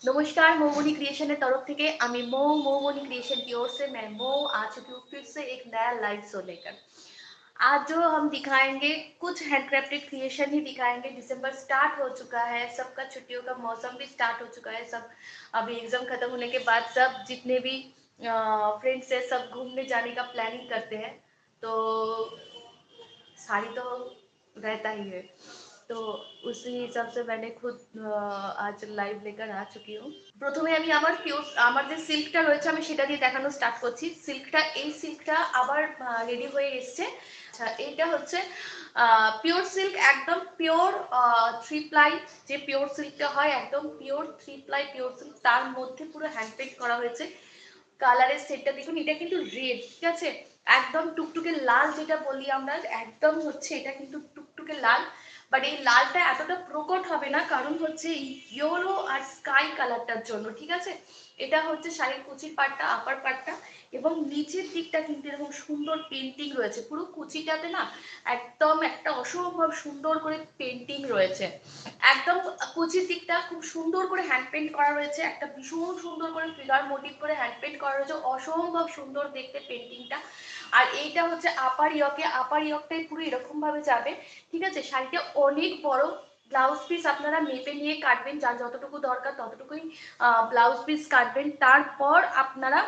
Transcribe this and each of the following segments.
नमस्कार मौमनी क्रिएशन तरफ থেকে আমি मौमनी क्रिएशन की ओर से मैं आ चुकी हूँ फिर से एक नया लाइव शो लेकर। आज जो हम दिखाएंगे कुछ हैंडक्राफ्टेड क्रिएशन ही दिखाएंगे। दिसंबर स्टार्ट हो चुका है, सबका छुट्टियों का मौसम भी स्टार्ट हो चुका है। सब अभी एग्जाम खत्म होने के बाद सब जितने भी फ्रेंड्स है सब घूमने जाने का प्लानिंग करते हैं। तो साड़ी तो रहता ही है, तो उसी हिसाब से मैंने खुद आज लाइव लेकर आ चुकी हूँ। প্রথমে আমি আমার যে সিল্কটা রয়েছে আমি সেটা দিয়ে দেখানো স্টার্ট করছি। এই সিল্কটা আবার রেডি হয়ে এসছে। আচ্ছা, এটা হচ্ছে পিওর সিল্ক, একদম পিওর থ্রি প্লাই। যে পিওর সিল্কটা হয় একদম pure three ply pure silk, তার মধ্যে পুরো হ্যান্ড পেইন্ট করা হয়েছে। কালারের সেটটা দেখুন, এটা কিন্তু রেড, ঠিক আছে, একদম টুকটুকে লাল যেটা বলি আমরা, একদম হচ্ছে এটা কিন্তু টুকটুকে লাল। বাট এই লালটা এতটা প্রকট হবে না, কারণ হচ্ছে ইয়েলো আর স্কাই কালারটার জন্য, ঠিক আছে। এটা হচ্ছে শাড়ির কুচির পাটটা, আপার পাটটা, এবং নিচের দিকটা কিন্তু এরকম সুন্দর পেন্টিং রয়েছে। পুরো কুচিটাতে না একদম একটা অসম্ভব সুন্দর করে পেন্টিং রয়েছে। একদম কুচির দিকটা খুব সুন্দর করে হ্যান্ড পেন্ট করা রয়েছে, একটা ভীষণ সুন্দর করে ফিগার মোটিভ করে হ্যান্ড পেন্ট করা রয়েছে, অসম্ভব সুন্দর দেখতে পেন্টিংটা। আর এইটা হচ্ছে আপার ইয়কটাই পুরো এরকম ভাবে যাবে, ঠিক আছে। শাড়িটা অনেক বড়। ব্লাউজ পিস আপনারা মেপে নিয়ে কাটবেন, যার যতটুকু দরকার ততটুকুই ব্লাউজ পিস কাটবেন। তারপর আপনারা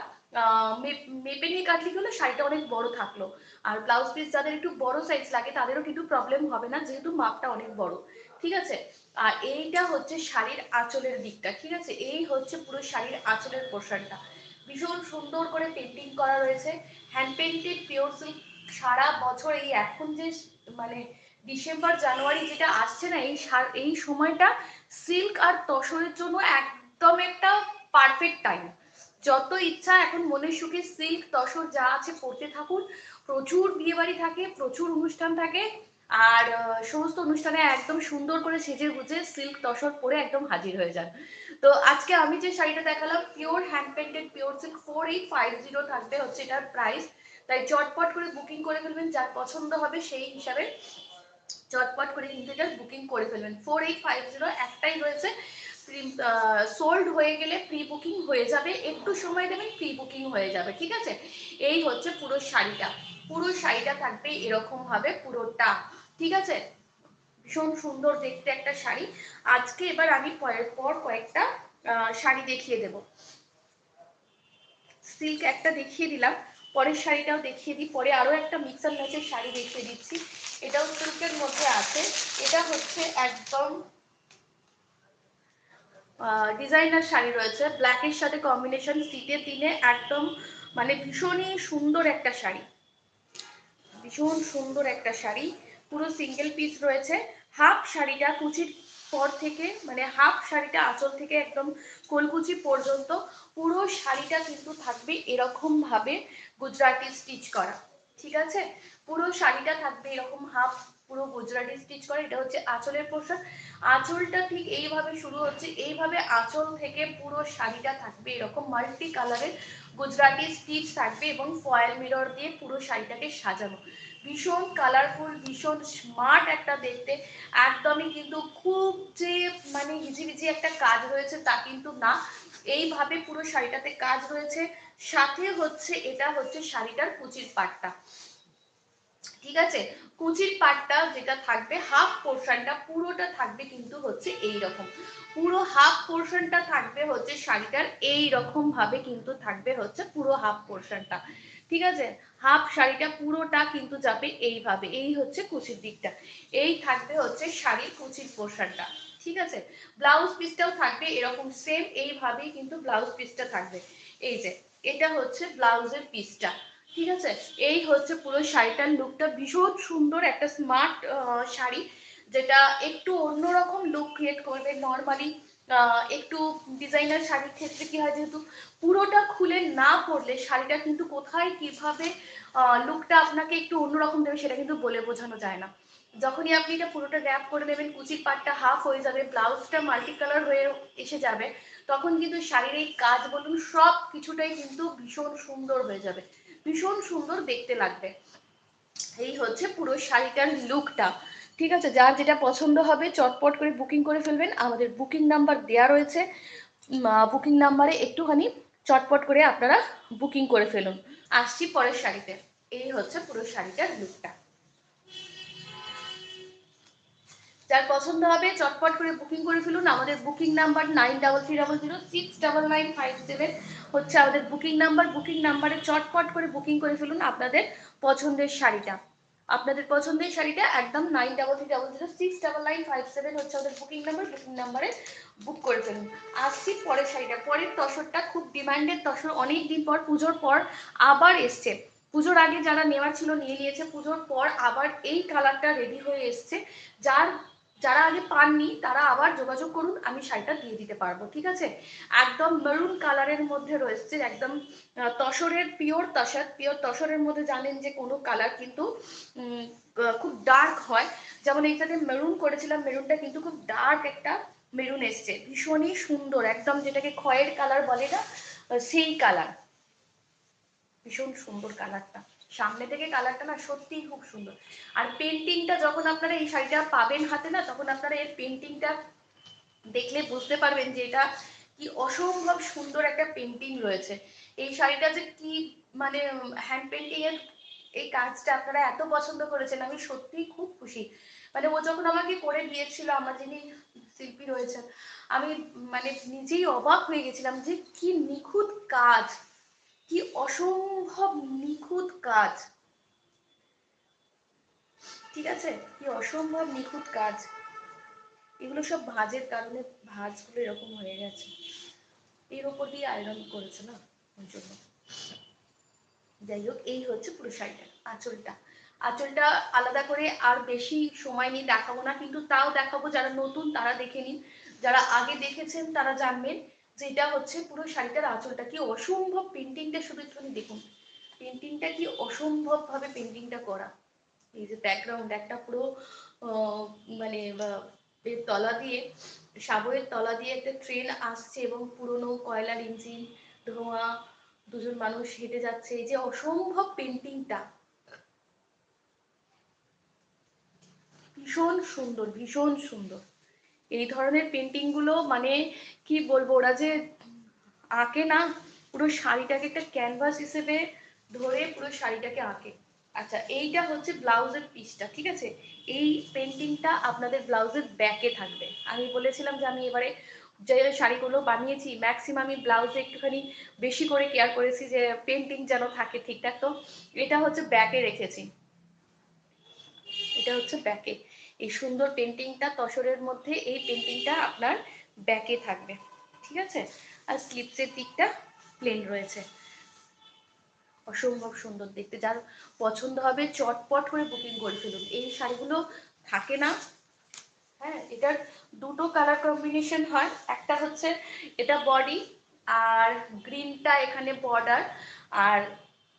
মেপে নিয়ে কাটলে কিন্তু শাড়িটা অনেক বড় থাকলো। আর ব্লাউজ পিস যাদের একটু বড় সাইজ লাগে তাদেরও কিন্তু প্রবলেম হবে না, যেহেতু মাপটা অনেক বড়, ঠিক আছে। আর এইটা হচ্ছে শাড়ির আঁচলের দিকটা, ঠিক আছে। এই হচ্ছে পুরো শাড়ির আঁচলের পোর্শনটা, ভীষণ সুন্দর করে পেন্টিং করা রয়েছে, হ্যান্ড পেন্টেড পিওর সিল্ক। সারা বছর এই এখন যে মানে ডিসেম্বর জানুয়ারি যেটা আসছে না, এই সময়টা সিল্ক আর তসরের জন্য একদম একটা পারফেক্ট টাইম। যত ইচ্ছা এখন মনের সুখে সিল্ক তসর যা আছে পড়তে থাকুন। প্রচুর বিয়ে বাড়ি থাকে, প্রচুর অনুষ্ঠান থাকে, আর সমস্ত অনুষ্ঠানে একদম সুন্দর করে সেজে গুজে সিল্ক তসর পরে একদম হাজির হয়ে যান। তো আজকে আমি যে শাড়িটা দেখালাম pure hand painted pure silk, 4850 থাকবে হচ্ছে এটার প্রাইস। তাই চটপট করে বুকিং করে ফেলবেন, যার পছন্দ হবে সেই হিসাবে চটপট করে কিন্তু এটা বুকিং করে ফেলবেন। 4850 একটাই রয়েছে। সোল্ড হয়ে গেলে প্রি বুকিং হয়ে যাবে, একটু সময় দেবেন, প্রি বুকিং হয়ে যাবে, ঠিক আছে। এই হচ্ছে পুরো শাড়িটা। পুরো শাড়িটা থাকবে এরকম ভাবে পুরোটা, ঠিক আছে। ভীষণ সুন্দর দেখতে একটা শাড়ি। আজকে এবার আমি পরের পর কয়েকটা শাড়ি দেখিয়ে দেব। সিল্ক একটা দেখিয়ে দিলাম, পরের শাড়িটাও দেখিয়ে দিই, পরে আরো একটা মিক্সার ম্যাচের শাড়ি দেখিয়ে দিচ্ছি। এটাও সিল্কের মধ্যে আছে। এটা হচ্ছে একদম ডিজাইনার শাড়ি রয়েছে, ব্ল্যাকের সাথে কম্বিনেশন, শীতের দিনে একদম মানে ভীষণই সুন্দর একটা শাড়ি, ভীষণ সুন্দর একটা শাড়ি। পুরো সিঙ্গেল পিস রয়েছে। হাফ শাড়িটা কুচির পর থেকে মানে হাফ শাড়িটা আঁচল থেকে একদম কোলকুচি পর্যন্ত পুরো শাড়িটা কিন্তু থাকবে এরকম ভাবে গুজরাটি স্টিচ করা, ঠিক আছে। পুরো শাড়িটা থাকবে এরকম হাফ পুরো গুজরাটি স্টিচ করা। এটা হচ্ছে আঁচলের পোর্শন। আঁচলটা ঠিক এইভাবে শুরু হচ্ছে, এইভাবে আঁচল থেকে পুরো শাড়িটা থাকবে এরকম মাল্টি কালারের গুজরাটি স্টিচ থাকবে, এবং ফয়েল মিরর দিয়ে পুরো শাড়িটাকে সাজানো। ভীষণ কালারফুল, ভীষণ স্মার্ট একটা দেখতে। একদমই কিন্তু খুব যে মানে হিজিবিজি একটা কাজ রয়েছে তা কিন্তু না, এইভাবে পুরো শাড়িটাতে কাজ রয়েছে। সাথে হচ্ছে এটা হচ্ছে শাড়িটার কুচির পাটটা, ঠিক আছে। কুচির পাটটা যেটা থাকবে হাফ পোর্শনটা পুরোটা থাকবে কিন্তু হচ্ছে এই রকম, পুরো হাফ পোর্শনটা থাকবে হচ্ছে শাড়িটার এই রকম ভাবে কিন্তু থাকবে হচ্ছে পুরো হাফ পোর্শনটা, ঠিক আছে। হাফ শাড়িটা পুরোটা কিন্তু যাবে এইভাবে, এই হচ্ছে কুচির দিকটা, এই থাকবে হচ্ছে শাড়ির কুচির পোর্শনটা, ঠিক আছে। ব্লাউজ পিসটাও থাকবে এরকম সেম এইভাবেই কিন্তু ব্লাউজ পিসটা থাকবে। এই যে এটা হচ্ছে ব্লাউজের পিসটা, ঠিক আছে। এই হচ্ছে পুরো শাড়িটার লুকটা, ভীষণ সুন্দর একটা স্মার্ট শাড়ি, যেটা একটু অন্যরকম লুক ক্রিয়েট করবে। নর্মালি একটু ডিজাইনার শাড়ির ক্ষেত্রে কি হয়, যেহেতু পুরোটা খুলে না পড়লে শাড়িটা কিন্তু কোথায় কিভাবে লুকটা আপনাকে একটু অন্যরকম দেবে সেটা কিন্তু বলে বোঝানো যায় না। যখনই আপনি এটা পুরোটা র্যাপ করে নেবেন, কুচির পাটটা হাফ হয়ে যাবে, ব্লাউজটা মাল্টি কালার হয়ে এসে যাবে, তখন কিন্তু শাড়ির এই কাজ বলুন সব কিছুটাই কিন্তু ভীষণ সুন্দর হয়ে যাবে, ভীষণ সুন্দর দেখতে লাগবে। এই হচ্ছে পুরো শাড়িটার লুকটা, ঠিক আছে। যার যেটা পছন্দ হবে চটপট করে বুকিং করে ফেলবেন, আমাদের বুকিং নাম্বার দেয়া রয়েছে। বুকিং নাম্বারে একটুখানি চটপট করে আপনারা বুকিং করে ফেলুন। আসছি পরের শাড়িতে। এই হচ্ছে পুরো শাড়িটার লুকটা। যার পছন্দ হবে চটপট করে বুকিং করে ফেলুন। আমাদের বুকিং নাম্বার 9330069957 হচ্ছে আমাদের বুকিং নাম্বার। বুকিং নাম্বারে চটপট করে বুকিং করে ফেলুন আপনাদের পছন্দের শাড়িটা। আপনাদের পছন্দের শাড়িটা একদম 9330069957 হচ্ছে আমাদের বুকিং নাম্বার। বুকিং নাম্বারে বুক করে ফেলুন। আসছি পরের শাড়িটা। পরের তসরটা খুব ডিমান্ডেড তসর, অনেক দিন পর, পুজোর পর আবার এসছে। পুজোর আগে যারা নেওয়ার ছিল নিয়ে নিয়েছে, পুজোর পর আবার এই কালারটা রেডি হয়ে এসছে। যারা আগে পাননি তারা আবার যোগাযোগ করুন, আমি শাড়িটা দিয়ে দিতে পারবো, ঠিক আছে। একদম মেরুন কালারের মধ্যে রয়েছে, একদম তসরের পিওর তসরের মধ্যে জানেন যে কোনো কালার কিন্তু খুব ডার্ক হয়। যেমন এইটাতে মেরুন করেছিলাম, মেরুনটা কিন্তু খুব ডার্ক একটা মেরুন এসছে, ভীষণই সুন্দর, একদম যেটাকে খয়ের কালার বলে না, সেই কালার। ভীষণ সুন্দর কালারটা, সামনে থেকে কালারটা না সত্যিই খুব সুন্দর। আর পেন্টিংটা যখন আপনারা এই শাড়িটা পাবেন হাতে না, তখন আপনারা এর পেন্টিংটা দেখলে বুঝতে পারবেন যে এটা কি অসম্ভব সুন্দর একটা পেন্টিং রয়েছে। এই শাড়িটা যে কি মানে হ্যান্ড পেন্টিং এর এই কাজটা আপনারা এত পছন্দ করেছেন, আমি সত্যিই খুব খুশি। মানে ও যখন আমাকে করে দিয়েছিল, আমার যিনি শিল্পী রয়েছেন, আমি মানে নিজেই অবাক হয়ে গেছিলাম যে কি নিখুঁত কাজ, কি অসম্ভব নিখুঁত কাজ, ঠিক আছে, কি অসম্ভব নিখুঁত কাজ। এগুলো সব ভাঁজের কারণে ভাঁজগুলো এরকম হয়ে গেছে, এর উপর দিয়ে আয়রন করেছে না, ওই জন্য। যাই হোক, এই হচ্ছে পুরো শাড়িটা। আঁচলটা আলাদা করে আর বেশি সময় নিয়ে দেখাবো না, কিন্তু তাও দেখাবো, যারা নতুন তারা দেখে নিন, যারা আগে দেখেছেন তারা জানবেন যে এটা হচ্ছে পুরো শাড়িটার আঁচলটা। কি অসম্ভব পেন্টিংটা, শুধু একটুখানি দেখুন পেন্টিংটা, কি অসম্ভব ভাবে পেন্টিংটা করা। এই যে ব্যাকগ্রাউন্ড একটা পুরো মানে এর তলা দিয়ে, সাগরের তলা দিয়ে একটা ট্রেন আসছে এবং পুরনো কয়লার ইঞ্জিন, ধোঁয়া, দুজন মানুষ হেঁটে যাচ্ছে, এই যে অসম্ভব পেন্টিংটা, ভীষণ সুন্দর, ভীষণ সুন্দর। এই ধরনের পেন্টিং গুলো মানে কি বলবো, ওরা যে আঁকে না, পুরো শাড়িটাকে একটা ক্যানভাস হিসেবে ধরে পুরো শাড়িটাকে আঁকে। আচ্ছা, এইটা হচ্ছে ব্লাউজের পিসটা, ঠিক আছে। এই পেন্টিংটা আপনাদের ব্লাউজের ব্যাকে থাকবে। আমি বলেছিলাম যে আমি এবারে যে শাড়িগুলো বানিয়েছি ম্যাক্সিমাম আমি ব্লাউজে একটুখানি বেশি করে কেয়ার করেছি যে পেন্টিং যেন থাকে ঠিকঠাক। তো এটা হচ্ছে ব্যাকে রেখেছি, এটা হচ্ছে ব্যাকে, এই সুন্দর পেন্টিংটা তসরের মধ্যে এই পেন্টিংটা আপনার ব্যাকে থাকবে, ঠিক আছে। আর স্লিপসের দিকটা প্লেন রয়েছে, অসম্ভব সুন্দর দেখতে। যার পছন্দ হবে চটপট করে বুকিং করে ফেলুন, এই শাড়িগুলো থাকে না। হ্যাঁ, এটার দুটো কালার কম্বিনেশন হয়, একটা হচ্ছে এটা বডি আর গ্রিনটা এখানে বর্ডার আর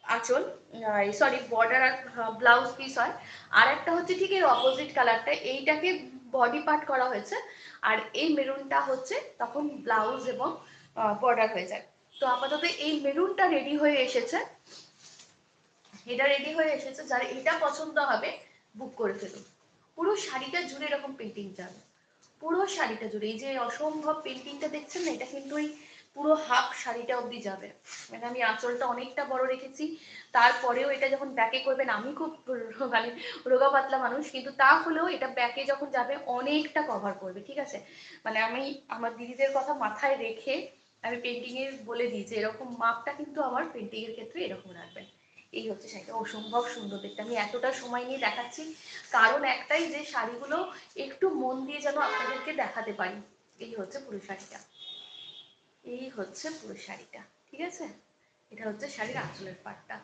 আঁচল, সরি বর্ডার আর ব্লাউজ পিস হয়। আর একটা হচ্ছে ঠিক এর অপোজিট কালারটা, এইটাকে বডি পার্ট করা হয়েছে, আর এই মেরুনটা হচ্ছে তখন ব্লাউজ এবং বর্ডার হয়ে যায়। তো আপাতত এই মেরুনটা রেডি হয়ে এসেছে, এটা রেডি হয়ে এসেছে, যার এটা পছন্দ হবে বুক করে ফেলুন। পুরো শাড়িটা জুড়ে এরকম পেন্টিং যাবে, পুরো শাড়িটা জুড়ে। এই যে অসম্ভব পেন্টিংটা দেখছেন না, এটা কিন্তু ওই পুরো হাফ শাড়িটা অবধি যাবে। মানে আমি আঁচলটা অনেকটা বড় রেখেছি, তারপরেও এটা যখন ব্যাকে করবেন, আমি খুব মানে রোগা পাতলা মানুষ, কিন্তু তা হলেও এটা ব্যাকে যখন যাবে অনেকটা কভার করবে, ঠিক আছে। মানে আমি আমার দিদিদের কথা মাথায় রেখে আমি পেন্টিং এর বলে দিই যে এরকম মাপটা কিন্তু আমার পেন্টিং এর ক্ষেত্রে এরকম রাখবেন। এই হচ্ছে শাড়িটা, অসম্ভব সুন্দর দেখতে। আমি এতটা সময় নিয়ে দেখাচ্ছি কারণ একটাই, যে শাড়িগুলো একটু মন দিয়ে যেন আপনাদেরকে দেখাতে পারি। এই হচ্ছে পুরো শাড়িটা, এই হচ্ছে পুরো শাড়িটা, ঠিক আছে। এটা হচ্ছে শাড়ির আঁচলের পাটটা,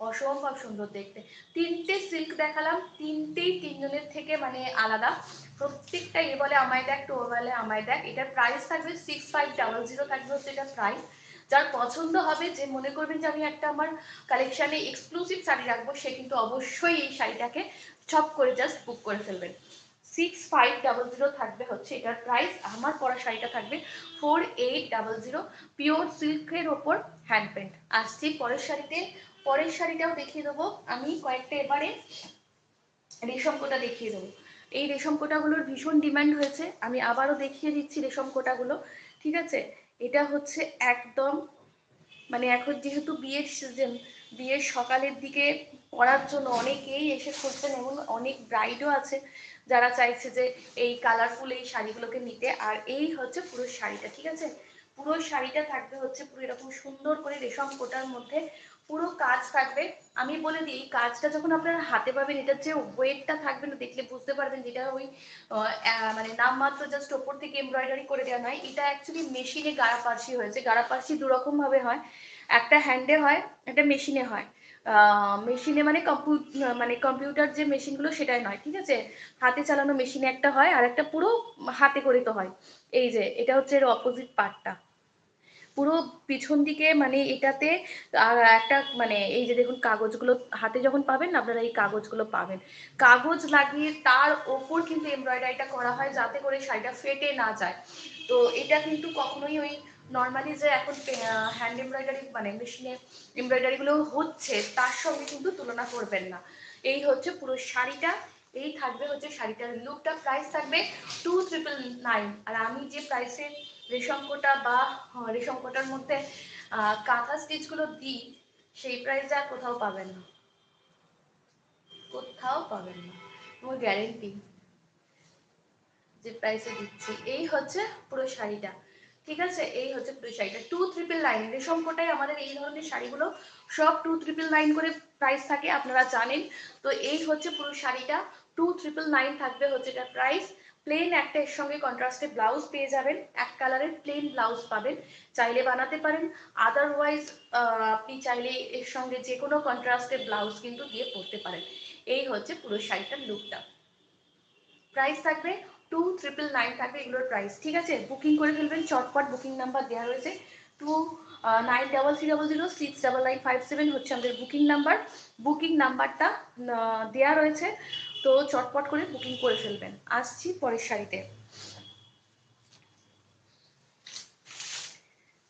অসম্ভব সুন্দর দেখতে। তিনটে সিল্ক দেখালাম, তিনটেই তিনজনের থেকে মানে আলাদা। প্রত্যেকটা এ বলে আমায় দেখ, তো ও বলে আমায় দেখ। এটার প্রাইস থাকবে 6500 থাকবে হচ্ছে এটা প্রাইস। যার পছন্দ হবে, যে মনে করবেন যে আমি একটা আমার কালেকশানে এক্সক্লুসিভ শাড়ি রাখবো, সে কিন্তু অবশ্যই এই শাড়িটাকে ছপ করে জাস্ট বুক করে ফেলবেন। 6500 থাকবে হচ্ছে এটার প্রাইস। আমার পরা শাড়িটা থাকবে 4800, পিওর সিল্কের ওপর হ্যান্ড পেন্ট। আসছি পরের শাড়িতে, পরের শাড়িটাও দেখিয়ে দেবো আমি কয়েকটা, এবারে রেশম কোটা দেখিয়ে দেবো। এই রেশম কোটাগুলোর ভীষণ ডিমান্ড হয়েছে, আমি আবারও দেখিয়ে দিচ্ছি রেশম কোটাগুলো। ঠিক আছে, এটা হচ্ছে একদম মানে এখন যেহেতু বিয়ের সিজন, বিয়ের সকালের দিকে পরার জন্য অনেকেই এসে খুঁজছেন এবং অনেক ব্রাইডও আছে যারা চাইছে যে এই কালারফুল এই শাড়িগুলোকে নিতে। আর এই হচ্ছে পুরো শাড়িটা। ঠিক আছে, পুরো শাড়িটা থাকবে হচ্ছে পুরো এরকম সুন্দর করে রেশম কোটার মধ্যে পুরো কাজ থাকবে। আমি বলে দিই, এই কাজটা যখন আপনারা হাতে পাবেন, এটার যে ওয়েটটা থাকবে না, দেখলে বুঝতে পারবেন যেটা ওই মানে নামমাত্র জাস্ট ওপর থেকে এমব্রয়ডারি করে দেওয়া নয়, এটা অ্যাকচুয়ালি মেশিনে গাড়াপারসি হয়েছে। গাড়াপারসি দুরকম ভাবে হয়, একটা হ্যান্ডে হয়, একটা মেশিনে হয়। মেশিনে মানে কম্পিউটার যে মেশিনগুলো সেটাই নয়। ঠিক আছে, হাতে চালানো মেশিনে একটা হয়, আর একটা পুরো হাতে করে তো হয়। এই যে এটা হচ্ছে এর অপোজিট পার্টটা, পুরো পিছন দিকে মানে এটাতে আর একটা মানে এই যে দেখুন কাগজগুলো হাতে যখন পাবেন না আপনারা, এই কাগজগুলো পাবেন, কাগজ লাগিয়ে তার ওপর কিন্তু এমব্রয়ডারিটা করা হয় যাতে করে শাড়িটা ফেটে না যায়। তো এটা কিন্তু কখনোই ওই নর্মালি যে এখন হ্যান্ড এমব্রয়ডারি মানে মেশিনে এমব্রয়ডারি গুলো হচ্ছে তার সঙ্গে কিন্তু তুলনা করবেন না। এই হচ্ছে পুরো শাড়িটা, এই থাকবে হচ্ছে শাড়িটার লুকটা। প্রাইস থাকবে 2999। আর আমি যে প্রাইসে রেশম কোটা বা রেশম কোটার মধ্যে কাঁথা স্টিচ গুলো দিই, সেই প্রাইসে আর কোথাও পাবেন না, কোথাও পাবেন না, আমার গ্যারেন্টি যে প্রাইসে দিচ্ছি। এই হচ্ছে পুরো শাড়িটা। ঠিক আছে, এই হচ্ছে পুরো শাড়িটা 2399। রেশম কোটায় আমাদের এই ধরনের শাড়িগুলো সব 2399 করে প্রাইস থাকে, আপনারা জানেন। তো এই হচ্ছে পুরো শাড়িটা 2399 থাকবে হচ্ছে এটা প্রাইস। প্লেন একটা এর সঙ্গে কন্ট্রাস্টে ব্লাউজ পেয়ে যাবেন, এক কালারের প্লেন ব্লাউজ পাবেন, চাইলে বানাতে পারেন। আদারওয়াইজ আপনি চাইলে এর সঙ্গে যে কোনো কন্ট্রাস্টে ব্লাউজ কিন্তু দিয়ে পরতে পারেন। এই হচ্ছে পুরো শাড়িটার লুকটা। প্রাইস থাকবে 2999 থাকবে এগুলোর প্রাইস। ঠিক আছে, বুকিং করে ফেলবেন চটপট, বুকিং নাম্বার দেওয়া রয়েছে 2933006995 হচ্ছে আমাদের বুকিং নাম্বার। বুকিং নাম্বারটা দেওয়া রয়েছে, তো চটপট করে বুকিং করে ফেলবেন। আসছি পরের শাড়িতে।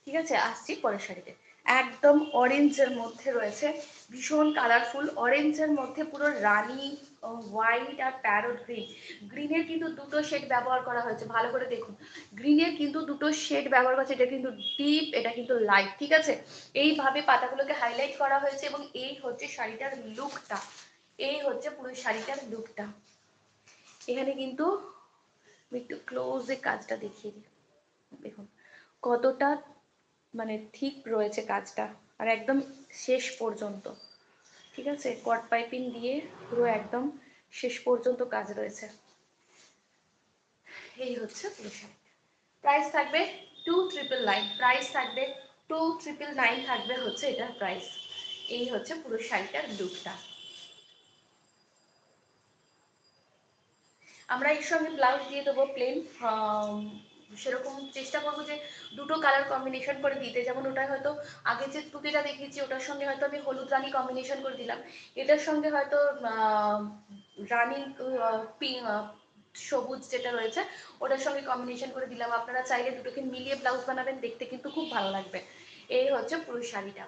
ঠিক আছে, আসছি পরের শাড়িতে। একদম অরেঞ্জের মধ্যে রয়েছে, ভীষণ কালারফুল অরেঞ্জের মধ্যে পুরো রানী হোয়াইট আর প্যারট গ্রিন। গ্রিনের কিন্তু দুটো শেড ব্যবহার করা হয়েছে, ভালো করে দেখুন। গ্রিনের কিন্তু দুটো শেড ব্যবহার করা হয়েছে, এটা কিন্তু ডিপ, এটা কিন্তু লাইট। ঠিক আছে, এইভাবে পাতাগুলোকে হাইলাইট করা হয়েছে এবং এই হচ্ছে শাড়িটার লুকটা। এই হচ্ছে পুরো শাড়িটার লুকটা। এখানে কিন্তু একটু ক্লোজে কাজটা দেখিয়ে দিই, দেখুন কতটা মানে ঠিক রয়েছে কাজটা, আর একদম শেষ পর্যন্ত। ঠিক আছে, কট পাইপিং দিয়ে পুরো একদম শেষ পর্যন্ত কাজ রয়েছে। এই হচ্ছে পুরো শাড়ি। প্রাইস থাকবে 2999। প্রাইস থাকবে 2999 থাকবে হচ্ছে এটার প্রাইস। এই হচ্ছে পুরো শাড়িটার লুকটা। আমরা এর সঙ্গে ব্লাউজ দিয়ে দেবো প্লেন, সেরকম চেষ্টা করবো যে দুটো কালার কম্বিনেশন করে দিতে। যেমন ওটা হয়তো আগে যে টুপিটা দেখিয়েছি ওটার সঙ্গে হয়তো আমি হলুদ রানী কম্বিনেশন করে দিলাম, এটার সঙ্গে হয়তো রানী পিঙ্ক সবুজ যেটা রয়েছে ওটার সঙ্গে কম্বিনেশন করে দিলাম। আপনারা চাইলে দুটোকে মিলিয়ে ব্লাউজ বানাবেন, দেখতে কিন্তু খুব ভালো লাগবে। এই হচ্ছে পুরো শাড়িটা।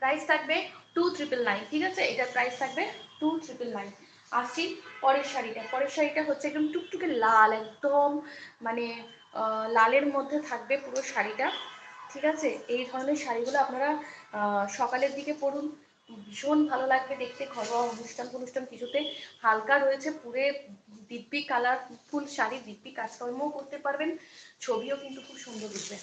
প্রাইস থাকবে 2999। ঠিক আছে, এটার প্রাইস থাকবে 2999। আসি পরের শাড়িটা। পরের শাড়িটা হচ্ছে একদম টুকটুকে লাল, একদম মানে লালের মধ্যে থাকবে পুরো শাড়িটা। ঠিক আছে, এই ধরনের শাড়িগুলো আপনারা সকালের দিকে পরুন, ভীষণ ভালো লাগবে দেখতে। ঘরোয়া অনুষ্ঠান অনুষ্ঠান কিছুতে হালকা রয়েছে, পুরে দিব্যি কালারফুল শাড়ি, দিব্যি কাজকর্মও করতে পারবেন, ছবিও কিন্তু খুব সুন্দর উঠবে।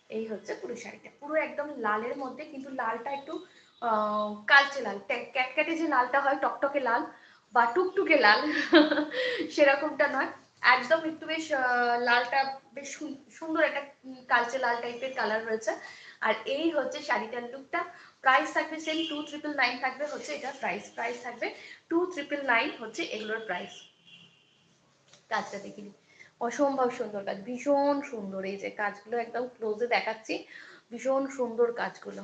এই হচ্ছে পুরো শাড়িটা, পুরো একদম লালের মধ্যে, কিন্তু লালটা একটু কালচে লাল, ক্যাটক্যাটে যে লালটা হয় টকটকে লাল বা টুকটুকে লাল সেরকমটা নয়, একদম একটু বেশ লালটা বেশ সুন্দর একটা কালচে লাল টাইপের কালার রয়েছে। আর এই হচ্ছে শাড়িটার লুকটা। প্রাইস থাকবে সেম 2999 থাকবে হচ্ছে এটার প্রাইস। প্রাইস থাকবে 2999 হচ্ছে এগুলোর প্রাইস। কাজটা দেখিনি, অসম্ভব সুন্দর কাজ, ভীষণ সুন্দর। এই যে কাজগুলো একদম ক্লোজে দেখাচ্ছি, ভীষণ সুন্দর কাজগুলো।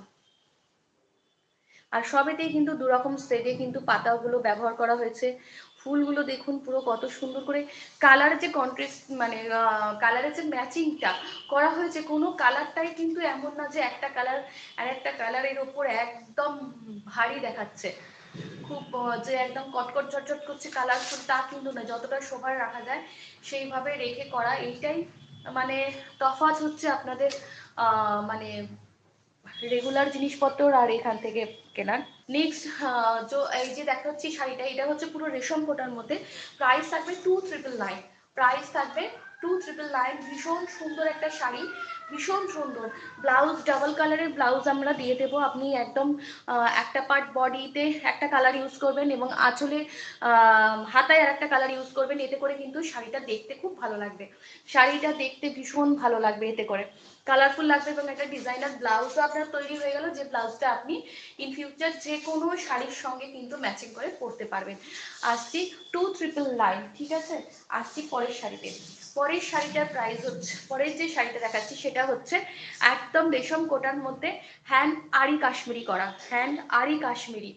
আর সবেতেই কিন্তু দুরকম শেডে কিন্তু পাতাগুলো ব্যবহার করা হয়েছে। ফুলগুলো দেখুন পুরো কত সুন্দর করে কালার যে কন্ট্রাস্ট মানে কালারের যে ম্যাচিংটা করা হয়েছে, কোনো কালারটাই কিন্তু এমন না যে একটা কালার আর একটা কালারের ওপর একদম ভারী দেখাচ্ছে। খুব যে একদম কটকট ঝটঝট করছে কালারফুল তা কিন্তু না, যতটা শোভার রাখা যায় সেইভাবে রেখে করা, এইটাই মানে তফাৎ হচ্ছে আপনাদের মানে রেগুলার জিনিসপত্র আর এখান থেকে কেনার। নেক্সট এই যে দেখাচ্ছি শাড়িটা, এটা হচ্ছে পুরো রেশম কোটার মধ্যে, প্রাইস থাকবে 2999, প্রাইস থাকবে 2999। ভীষণ সুন্দর একটা শাড়ি, ভীষণ সুন্দর। ব্লাউজ ডাবল কালারের ব্লাউজ আমরা দিয়ে দেবো, আপনি একদম একটা পার্ট বডিতে একটা কালার ইউজ করবেন এবং আঁচলে হাতায় আর একটা কালার ইউজ করবেন, এতে করে কিন্তু শাড়িটা দেখতে খুব ভালো লাগবে, শাড়িটা দেখতে ভীষণ ভালো লাগবে, এতে করে কালারফুল লাগবে। এবং একটা ডিজাইনার ব্লাউজও আপনার তৈরি হয়ে গেল, যে ব্লাউজটা আপনি ইন ফিউচার যে কোনো শাড়ির সঙ্গে কিন্তু ম্যাচিং করে পরতে পারবেন। আসছি 2999, ঠিক আছে। আসছি পরের শাড়িতে। পরের শাড়িটার প্রাইস হচ্ছে, পরের যে শাড়িটা দেখাচ্ছি সেটা হচ্ছে একদম রেশম কোটার মধ্যে হ্যান্ড আরি কাশ্মীরি করা, হ্যান্ড আরি Kashmiri.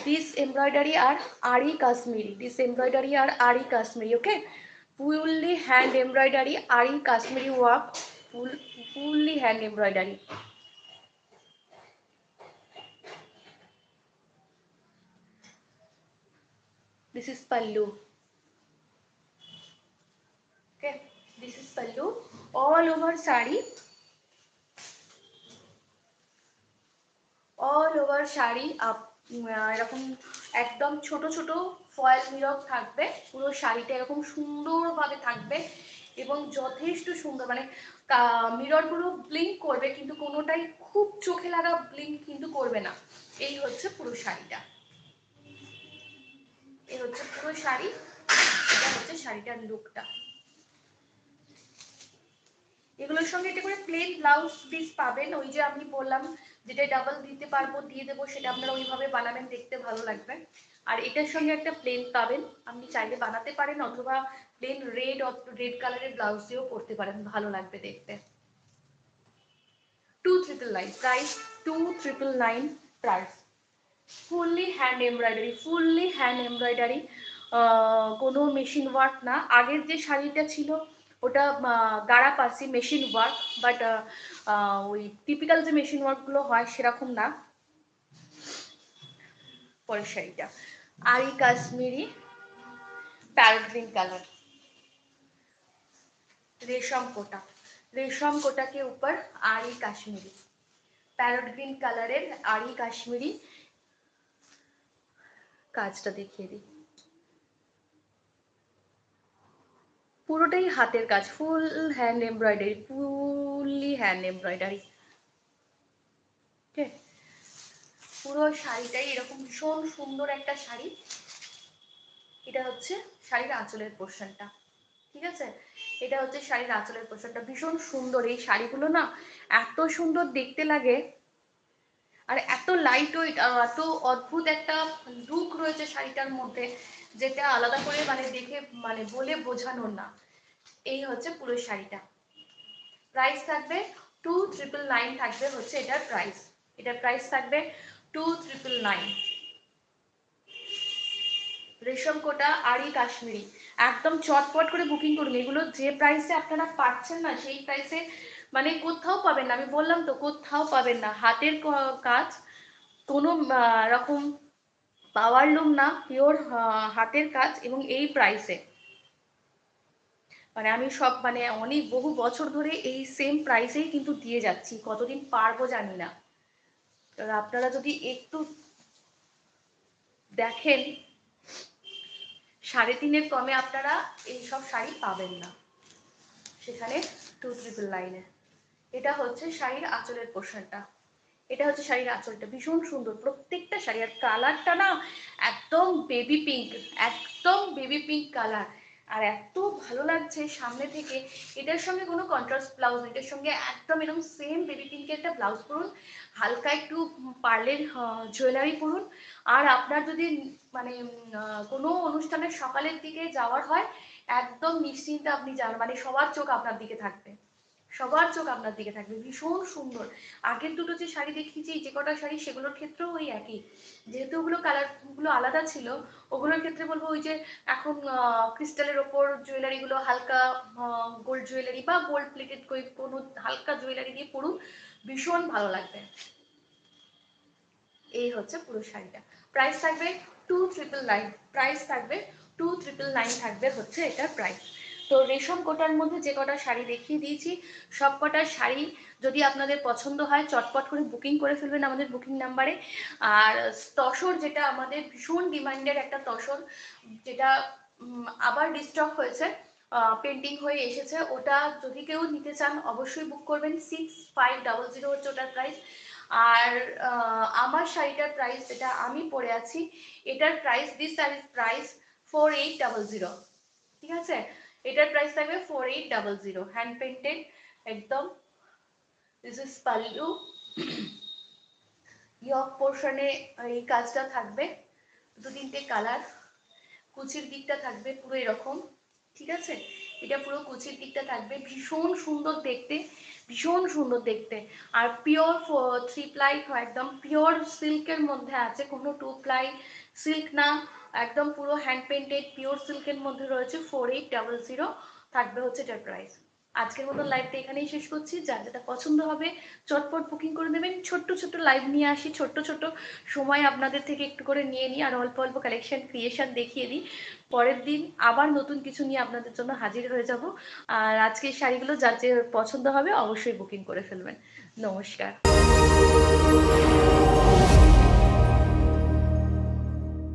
This embroidery are Ari Kashmiri. This embroidery are Ari Kashmiri. Okay, fully hand embroidery, Ari Kashmiri work, fully hand embroidery. This is pallu. Okay, this is pallu. All over sari, all over sari এরকম একদম ছোট ছোট foil mirror থাকবে, পুরো শাড়িটা এরকম সুন্দরভাবে থাকবে এবং যথেষ্ট সুন্দর, মানে মিররগুলো ব্লিঙ্ক করবে কিন্তু কোনোটাই খুব চোখে লাগা ব্লিঙ্ক কিন্তু করবে না। এই হচ্ছে পুরো শাড়িটা, এই হচ্ছে পুরো শাড়ি, এটা হচ্ছে শাড়িটার লুকটা। এগুলোর সঙ্গে এটা করে প্লেন ব্লাউজ পিস পাবেন, ওই যে আমি বললাম যেটা ডাবল দিতে পারবো দিয়ে দেবো, সেটা আপনারা ওইভাবে বানাবেন, দেখতে ভালো লাগবে। আর এটার সঙ্গে একটা প্লেন পাবেন, আপনি চাইলে বানাতে পারেন অথবা প্লেন রেড কালারের ব্লাউজ দিয়েও পরতে পারেন, ভালো লাগবে দেখতে। 2999 price, 2999 price. Fully hand embroidery, fully hand embroidery, কোনো মেশিন ওয়ার্ক না। আগের যে শাড়িটা ছিল ওটা গাড়া পাসি মেশিন ওয়ার্ক, বাট ওই টিপিক্যাল যে মেশিন ওয়ার্কগুলো হয় সেরকম না। পরের শাড়িটা আরি কাশ্মীরি প্যারট গ্রিন কালার, रेशम कोटा, रेशम कोटा के ऊपर आरी काश्मीरी, প্যারট গ্রিন কালারের আরি কাশ্মীরি। কাজটা দেখিয়ে দিই, পুরোটাই হাতের কাজ, full hand embroidery, fully hand embroidery. Okay, পুরো শাড়িটাই এরকম ভীষণ সুন্দর একটা শাড়ি। এটা হচ্ছে শাড়ির আঁচলের পোর্শনটা, ঠিক আছে, এটা হচ্ছে শাড়ির আঁচলের পোর্শনটা, ভীষণ সুন্দর। এই শাড়িগুলো না এত সুন্দর দেখতে লাগে, আর এত লাইট ওয়েট, এত অদ্ভুত একটা লুক রয়েছে শাড়িটার মধ্যে, যেটা আলাদা করে মানে দেখে মানে বলে বোঝানোর না। এই হচ্ছে পুরো শাড়িটা, প্রাইস থাকবে 2999 থাকবে হচ্ছে এটার প্রাইস, এটার প্রাইস থাকবে 2999। রেশম কোটা আরি কাশ্মীরি, একদম চটপট করে বুকিং করুন, এগুলো যে প্রাইসে আপনারা পাচ্ছেন না সেই প্রাইসে মানে কোথাও পাবেন না, আমি বললাম তো কোথাও পাবেন না। হাতের কাজ, কোনো রকম পাওয়ার লুম না, পিওর হাতের কাজ, এবং এই প্রাইসে মানে আমি সব মানে অনেক বহু বছর ধরে এই সেম প্রাইসেই কিন্তু দিয়ে যাচ্ছি, কতদিন পারবো জানি না। আপনারা যদি একটু দেখেন, 3.5-এর কমে আপনারা এইসব শাড়ি পাবেন না, সেখানে 2999-এ। এটা হচ্ছে শাড়ির আঁচলের পোর্শনটা, এটা হচ্ছে শাড়ির আঁচলটা, ভীষণ সুন্দর প্রত্যেকটা শাড়ি। আর কালারটা না একদম বেবি পিঙ্ক, একদম বেবি পিঙ্ক কালার, আর এত ভালো লাগছে সামনে থেকে। এটার সঙ্গে কোনো কন্ট্রাস্ট ব্লাউজ, এটার সঙ্গে একদম এরকম সেম বেবি পিঙ্কের একটা ব্লাউজ পরুন, হালকা একটু পার্লের জুয়েলারি পরুন, আর আপনার যদি মানে কোনো অনুষ্ঠানের সকালের দিকে যাওয়ার হয়, একদম নিশ্চিন্তে আপনি যান, মানে সবার চোখ আপনার দিকে থাকবে, সবার চোখ আপনার দিকে থাকবে, ভীষণ সুন্দর। আগের দুটো যে শাড়ি দেখিয়েছি, যে কটা শাড়ি, সেগুলোর ক্ষেত্রেও ওই একই, যেহেতু ওগুলো কালারগুলো আলাদা ছিল, ওগুলোর ক্ষেত্রে বলবো ওই যে এখন ক্রিস্টালের ওপর জুয়েলারিগুলো হালকা গোল্ড জুয়েলারি বা গোল্ড প্লেটেড কোনো হালকা জুয়েলারি দিয়ে পরুন, ভীষণ ভালো লাগবে। এই হচ্ছে পুরো শাড়িটা। প্রাইস থাকবে 2999, প্রাইস থাকবে 2999 থাকবে হচ্ছে এটার প্রাইস। তো রেশম কোটার মধ্যে যে কটা শাড়ি দেখিয়ে দিয়েছি, সব কটা শাড়ি যদি আপনাদের পছন্দ হয় চটপট করে বুকিং করে ফেলবেন আমাদের বুকিং নাম্বারে। আর তসর, যেটা আমাদের ভীষণ ডিমান্ডের একটা তসর, যেটা আবার রিস্টক হয়েছে, পেন্টিং হয়ে এসেছে, ওটা যদি কেউ নিতে চান অবশ্যই বুক করবেন। 6500 হচ্ছে ওটার প্রাইস। আর আমার শাড়িটার প্রাইস, যেটা আমি পরে আছি, এটার প্রাইস, দিস শাড়ির প্রাইস 4800। ঠিক আছে, এটার প্রাইস থাকবে 4800, হ্যান্ড পেন্টেড একদম। দিস ইজ পাল্লু, ইয়ক পোর্শনে এই কাজটা থাকবে, দু তিনটে কালার, কুচির দিকটা থাকবে পুরো এরকম। ঠিক আছে, এটা পুরো কুচির দিকটা থাকবে, ভীষণ সুন্দর দেখতে, ভীষণ সুন্দর দেখতে। আর পিওর 3 প্লাই, একদম পিওর সিল্কের মধ্যে আছে, কোনো 2 প্লাই সিল্ক না, একদম পুরো হ্যান্ড পেন্টেড পিওর সিল্কের মধ্যে রয়েছে। 4800 থাকবে হচ্ছে এটার প্রাইস। আজকের মতো লাইভটা এখানেই শেষ করছি। যার যেটা পছন্দ হবে চটপট বুকিং করে দেবেন। ছোট্ট ছোট্ট লাইভ নিয়ে আসি, ছোট্ট ছোট্ট সময় আপনাদের থেকে একটু করে নিয়ে নিই, আর অল্প অল্প কালেকশন ক্রিয়েশন দেখিয়ে দিই। পরের দিন আবার নতুন কিছু নিয়ে আপনাদের জন্য হাজির হয়ে যাব। আর আজকের শাড়িগুলো যার যে পছন্দ হবে অবশ্যই বুকিং করে ফেলবেন। নমস্কার।